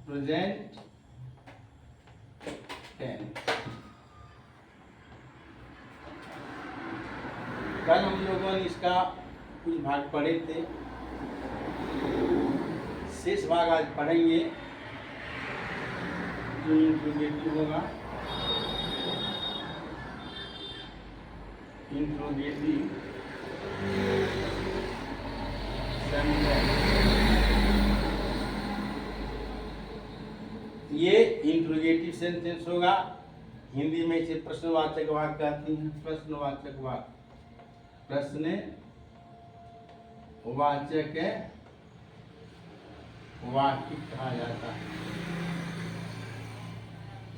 Present tense. कल हम लोगों ने इसका कुछ भाग पढ़े थे, शेष भाग आज पढ़ेंगे जो इंट्रोगेटिव होगा। इंट्रोगेटिव सेंटेंस, ये इंट्रोगेटिव सेंटेंस होगा। हिंदी में इसे प्रश्नवाचक वाक्य कहते हैं। प्रश्नवाचक वाक्य, प्रश्न वाचक वाक्य कहा जाता है।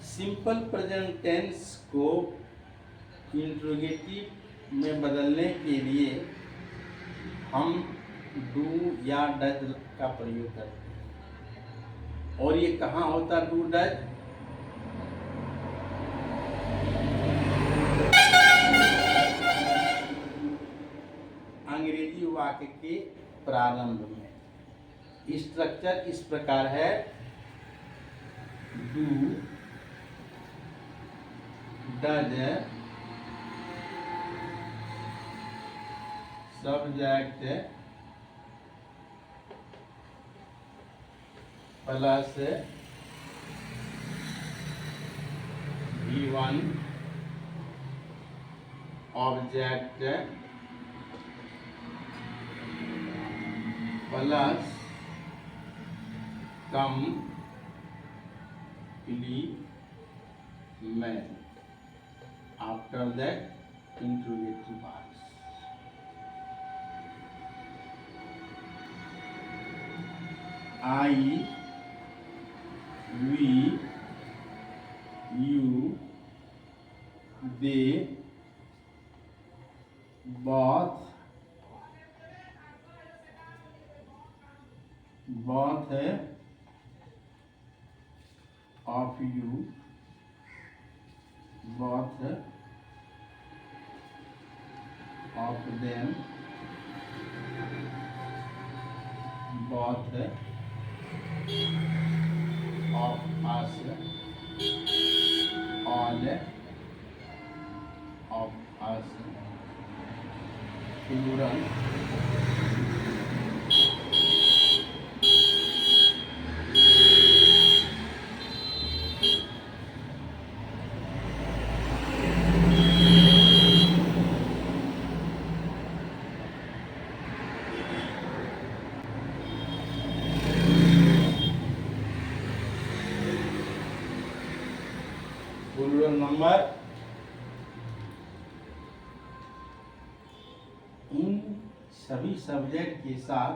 सिंपल प्रेजेंट टेंस को इंट्रोगेटिव में बदलने के लिए हम डू या डज का प्रयोग करते हैं। और ये कहाँ होता डू डज? अंग्रेजी वाक्य के प्रारंभ में। स्ट्रक्चर इस प्रकार है, do does subject plus V1 object plus complement after that interrogative marks. I, we, you, they, both of you, both of them, both of us, all of us, plural, plural number. इन सभी subject के साथ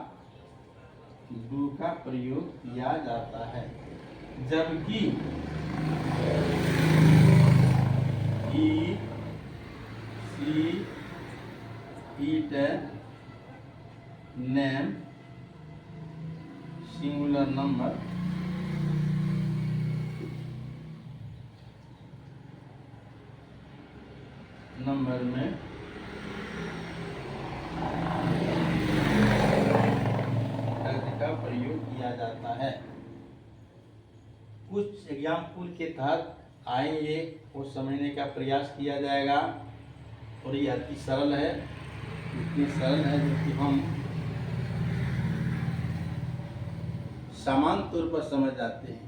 do का प्रयोग किया जाता है, जबकि eat, see, eat, name, singular number में डज का प्रयोग किया जाता है। कुछ एग्जाम्पल के तहत आएंगे, वो समझने का प्रयास किया जाएगा। और ये अति सरल है, इतनी सरल है जो कि हम समान तौर पर समझ जाते हैं।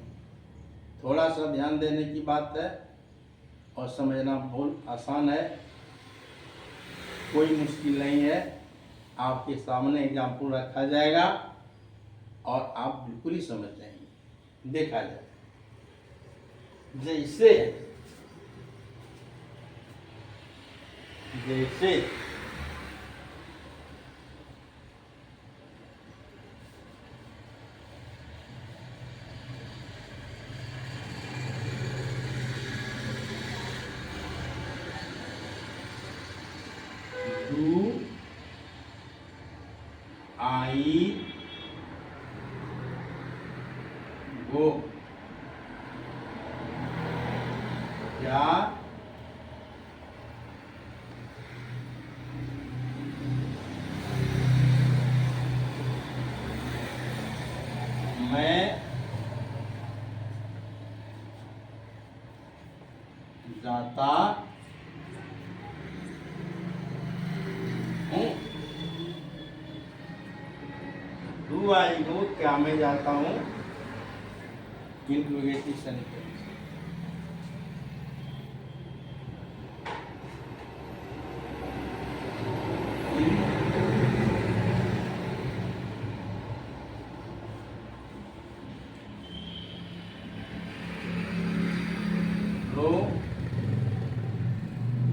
थोड़ा सा ध्यान देने की बात है और समझना बहुत आसान है, कोई मुश्किल नहीं है। आपके सामने एग्जाम्पल रखा जाएगा और आप बिल्कुल ही समझ जाएंगे। देखा जाए, जैसे do I go, क्या मैं डू आई गो क्या मैं जाता हूँ इंट्रोगेटिव सेंटेंस।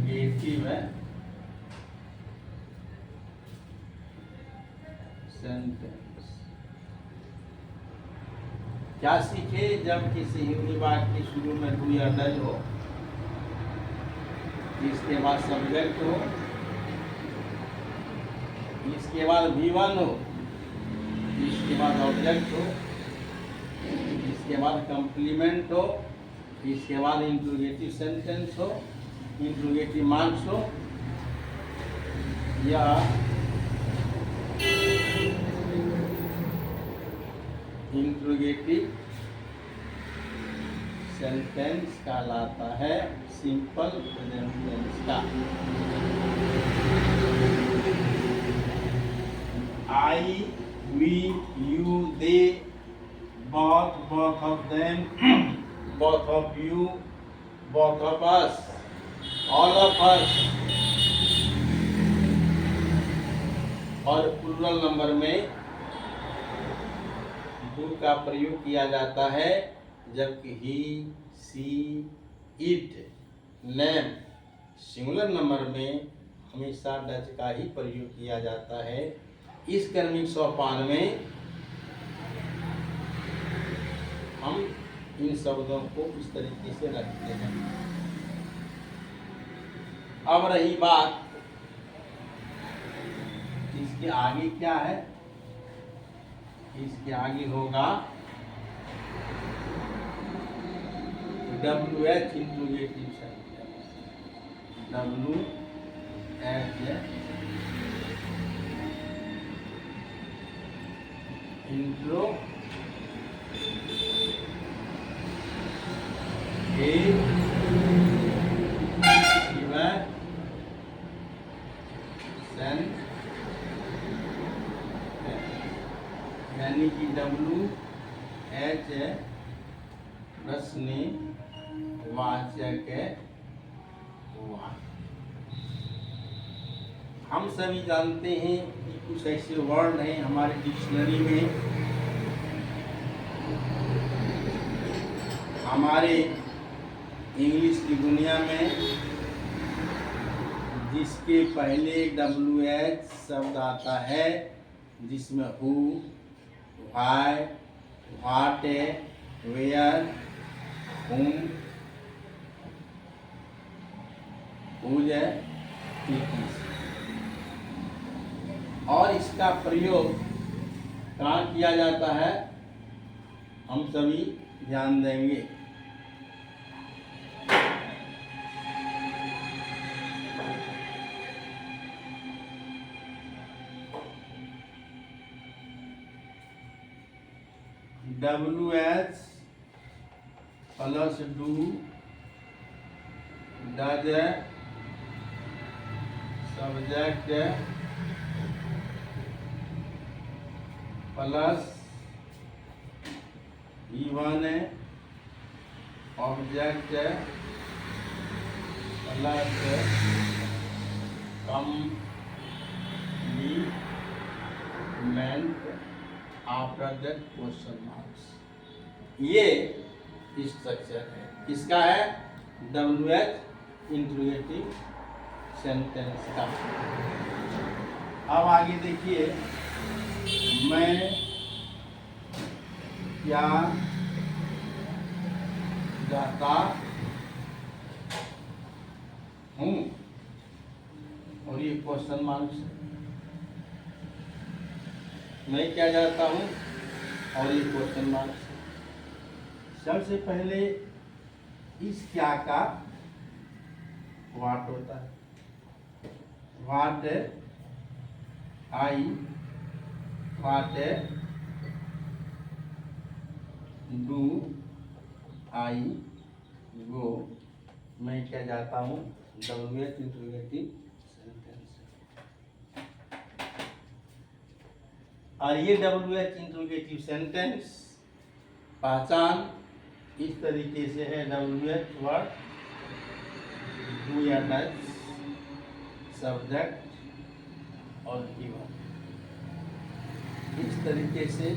इंट्रोगेटिव है सेंटेंस। क्या सीखे जब किसी हिंदी वाक्य के शुरू में डू या डज हो, इसके बाद सब्जेक्ट हो, इसके बाद V1 हो, इसके बाद ऑब्जेक्ट हो, इसके बाद कंप्लीमेंट हो, इसके बाद इंट्रोगेटिव सेंटेंस हो, इंट्रोगेटिव मार्क्स हो, या इंट्रोगेटिव सेंटेंस कहलाता है सिंपल प्रेजेंट टेंस का। I, we, you, they, both of them, both of you, both of us, all of us। और प्लूरल नंबर में डू का प्रयोग किया जाता है, जबकि ही, सी, इट, नेम सिंगुलर नंबर में हमेशा डज का ही प्रयोग किया जाता है। इस क्रमिक सोपान में हम इन शब्दों को इस तरीके से रखते हैं। अब रही बात इसके आगे क्या है, इसके आगे होगा WH interrogative sentence. WH intro यानी कि WH प्रश्नवाचक हम सभी जानते हैं कि कुछ ऐसे वर्ड हैं हमारे डिक्शनरी में, हमारे इंग्लिश की दुनिया में, जिसके पहले WH शब्द आता है, जिसमें who, why, what, where, whom, whose, whose। और इसका प्रयोग कहाँ किया जाता है हम सभी ध्यान देंगे। WH plus do, does, subject plus V1 object plus complement after that question marks. ये स्ट्रक्चर है, किसका है? WH इंट्रोगेटिव सेंटेंस का। अब आगे देखिए, मैं क्या जाता हूँ, और ये क्वेश्चन मार्क्स। मैं क्या जाता हूँ और ये क्वेश्चन मार्क्स। सबसे पहले इस क्या का व्हाट होता है। What I, what do I go, मैं क्या जाता हूँ, WH इंट्रोगेटिव सेंटेंस। और ये WH इंट्रोगेटिव सेंटेंस पहचान इस तरीके से है। WH वर्ड, डू या डज, सब्जेक्ट और गिवन, इस तरीके से